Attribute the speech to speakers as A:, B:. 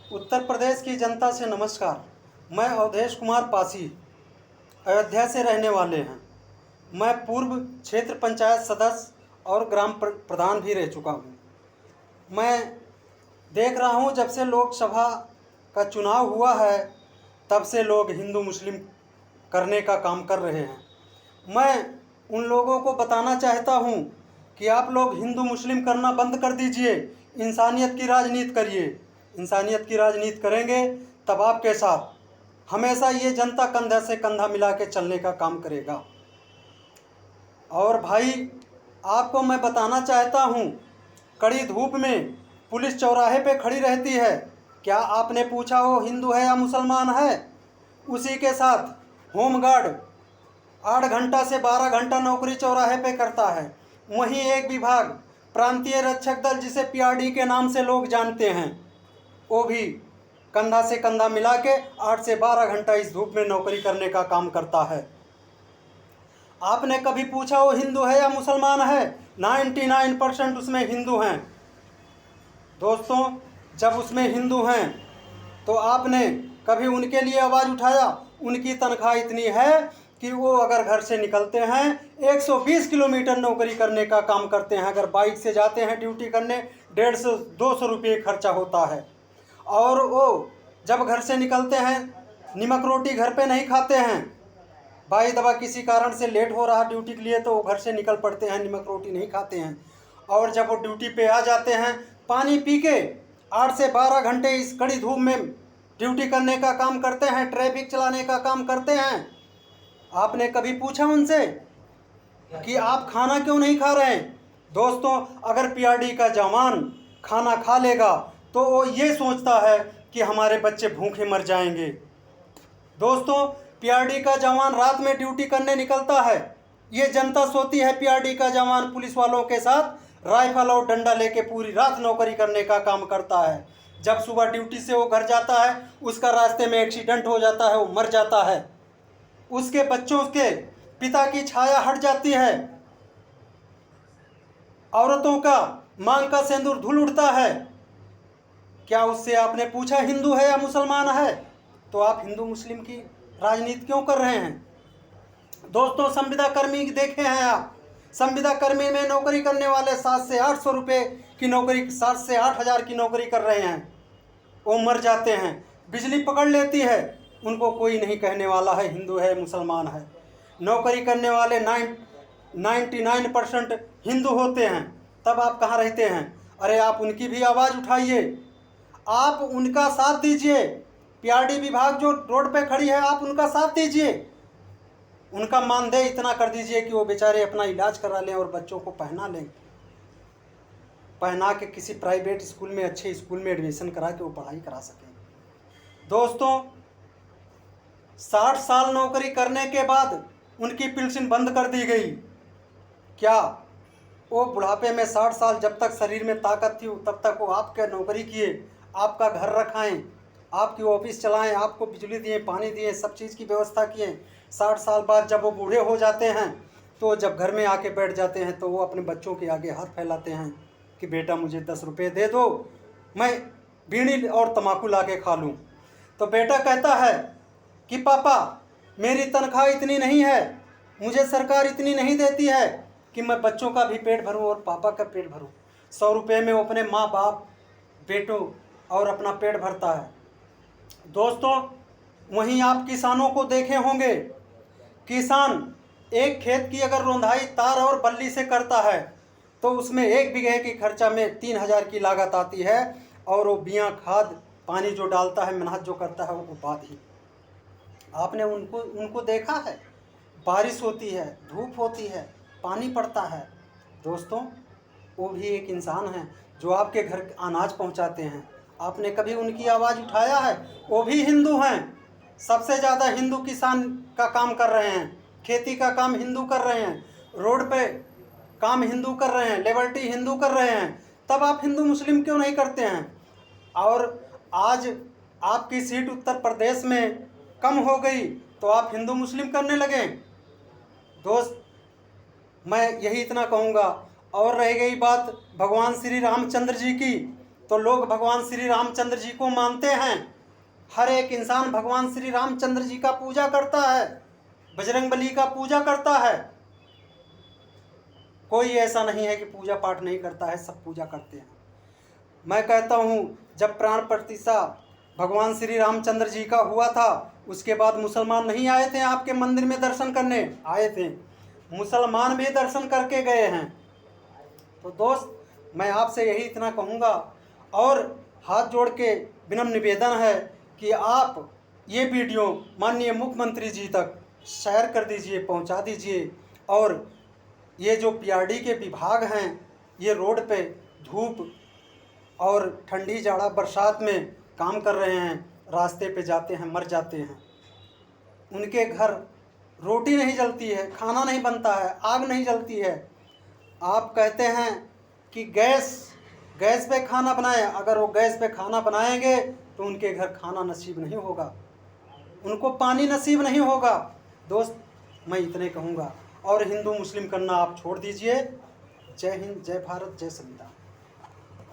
A: उत्तर प्रदेश की जनता से नमस्कार। मैं अवधेश कुमार पासी अयोध्या से रहने वाले हैं। मैं पूर्व क्षेत्र पंचायत सदस्य और ग्राम प्रधान भी रह चुका हूँ। मैं देख रहा हूँ जब से लोकसभा का चुनाव हुआ है तब से लोग हिंदू मुस्लिम करने का काम कर रहे हैं। मैं उन लोगों को बताना चाहता हूँ कि आप लोग हिंदू मुस्लिम करना बंद कर दीजिए, इंसानियत की राजनीति करिए। इंसानियत की राजनीति करेंगे तब आपके साथ हमेशा ये जनता कंधा से कंधा मिला के चलने का काम करेगा। और भाई आपको मैं बताना चाहता हूँ, कड़ी धूप में पुलिस चौराहे पे खड़ी रहती है। क्या आपने पूछा वो हिंदू है या मुसलमान है? उसी के साथ होमगार्ड 8 घंटा से 12 घंटा नौकरी चौराहे पे करता है। वहीं एक विभाग प्रांतीय रक्षक दल, जिसे पीआरडी के नाम से लोग जानते हैं, वो भी कंधा से कंधा मिला के 8 से 12 घंटा इस धूप में नौकरी करने का काम करता है। आपने कभी पूछा वो हिंदू है या मुसलमान है? 99% उसमें हिंदू हैं। दोस्तों, जब उसमें हिंदू हैं तो आपने कभी उनके लिए आवाज़ उठाया? उनकी तनख्वाह इतनी है कि वो अगर घर से निकलते हैं 120 किलोमीटर नौकरी करने का काम करते हैं। अगर बाइक से जाते हैं ड्यूटी करने 150-200 रुपये खर्चा होता है। और वो जब घर से निकलते हैं नमक रोटी घर पे नहीं खाते हैं। भाई दबा किसी कारण से लेट हो रहा ड्यूटी के लिए तो वो घर से निकल पड़ते हैं, नमक रोटी नहीं खाते हैं। और जब वो ड्यूटी पे आ जाते हैं पानी पी के 8 से 12 घंटे इस कड़ी धूप में ड्यूटी करने का काम करते हैं, ट्रैफिक चलाने का काम करते हैं। आपने कभी पूछा उनसे कि आप खाना क्यों नहीं खा रहे हैं? दोस्तों, अगर पीआरडी का जवान खाना खा लेगा तो वो ये सोचता है कि हमारे बच्चे भूखे मर जाएंगे। दोस्तों, पीआरडी का जवान रात में ड्यूटी करने निकलता है। ये जनता सोती है पीआरडी का जवान पुलिस वालों के साथ राइफल और डंडा लेके पूरी रात नौकरी करने का काम करता है। जब सुबह ड्यूटी से वो घर जाता है, उसका रास्ते में एक्सीडेंट हो जाता है, वो मर जाता है। उसके बच्चों के पिता की छाया हट जाती है। औरतों का मांग का सिंदूर धुल उड़ता है। क्या उससे आपने पूछा हिंदू है या मुसलमान है? तो आप हिंदू मुस्लिम की राजनीति क्यों कर रहे हैं? दोस्तों, संविदा कर्मी देखे हैं आप? संविदा कर्मी में नौकरी करने वाले 7 से 800 रुपये की नौकरी, 7 से 8 हज़ार की नौकरी कर रहे हैं। वो मर जाते हैं, बिजली पकड़ लेती है, उनको कोई नहीं कहने वाला है हिंदू है मुसलमान है। नौकरी करने वाले 99% हिंदू होते हैं, तब आप कहाँ रहते हैं? अरे आप उनकी भी आवाज़ उठाइए, आप उनका साथ दीजिए। पीआरडी विभाग जो रोड पे खड़ी है, आप उनका साथ दीजिए। उनका मानदेय इतना कर दीजिए कि वो बेचारे अपना इलाज करा लें और बच्चों को पहना लें, पहना के किसी प्राइवेट स्कूल में, अच्छे स्कूल में एडमिशन करा के वो पढ़ाई करा सकें। दोस्तों, 60 साल नौकरी करने के बाद उनकी पेंशन बंद कर दी गई। क्या वो बुढ़ापे में 60 साल जब तक शरीर में ताकत थी तब तक वो आपके नौकरी किए, आपका घर रखाएं, आपकी ऑफिस चलाएं, आपको बिजली दिए, पानी दिए, सब चीज़ की व्यवस्था किए? 60 साल बाद जब वो बूढ़े हो जाते हैं तो जब घर में आके बैठ जाते हैं तो वो अपने बच्चों के आगे हाथ फैलाते हैं कि बेटा मुझे 10 रुपये दे दो, मैं बीड़ी और तम्बाकू ला के खा लूँ। तो बेटा कहता है कि पापा मेरी तनख्वाह इतनी नहीं है, मुझे सरकार इतनी नहीं देती है कि मैं बच्चों का भी पेट भरूं और पापा का पेट भरूं। 100 रुपये में वो अपने माँ बाप, बेटों और अपना पेट भरता है। दोस्तों, वहीं आप किसानों को देखे होंगे। किसान एक खेत की अगर रोंधाई तार और बल्ली से करता है तो उसमें 1 बीघे की खर्चा में 3000 की लागत आती है। और वो बियाँ, खाद, पानी जो डालता है, मेहनत जो करता है, वो बात ही। आपने उनको देखा है? बारिश होती है, धूप होती है, पानी पड़ता है। दोस्तों, वो भी एक इंसान है जो आपके घर अनाज पहुंचाते हैं। आपने कभी उनकी आवाज़ उठाया है? वो भी हिंदू हैं। सबसे ज़्यादा हिंदू किसान का काम कर रहे हैं, खेती का काम हिंदू कर रहे हैं, रोड पे काम हिंदू कर रहे हैं, लेबर्टी हिंदू कर रहे हैं। तब आप हिंदू मुस्लिम क्यों नहीं करते हैं? और आज आपकी सीट उत्तर प्रदेश में कम हो गई तो आप हिंदू मुस्लिम करने लगे। दोस्त, मैं यही इतना कहूँगा। और रह गई बात भगवान श्री रामचंद्र जी की, तो लोग भगवान श्री रामचंद्र जी को मानते हैं। हर एक इंसान भगवान श्री रामचंद्र जी का पूजा करता है, बजरंगबली का पूजा करता है। कोई ऐसा नहीं है कि पूजा पाठ नहीं करता है, सब पूजा करते हैं। मैं कहता हूँ जब प्राण प्रतिष्ठा भगवान श्री रामचंद्र जी का हुआ था, उसके बाद मुसलमान नहीं आए थे आपके मंदिर में दर्शन करने, आए थे, मुसलमान भी दर्शन करके गए हैं। तो दोस्त, मैं आपसे यही इतना कहूँगा और हाथ जोड़ के विनम्र निवेदन है कि आप ये वीडियो माननीय मुख्यमंत्री जी तक शेयर कर दीजिए, पहुँचा दीजिए। और ये जो पीआरडी के विभाग हैं, ये रोड पे धूप और ठंडी जाड़ा बरसात में काम कर रहे हैं, रास्ते पे जाते हैं, मर जाते हैं। उनके घर रोटी नहीं जलती है, खाना नहीं बनता है, आग नहीं जलती है। आप कहते हैं कि गैस पे खाना बनाएं, अगर वो गैस पे खाना बनाएंगे तो उनके घर खाना नसीब नहीं होगा, उनको पानी नसीब नहीं होगा। दोस्त, मैं इतने कहूँगा। और हिंदू मुस्लिम करना आप छोड़ दीजिए। जय हिंद, जय भारत, जय संविधान।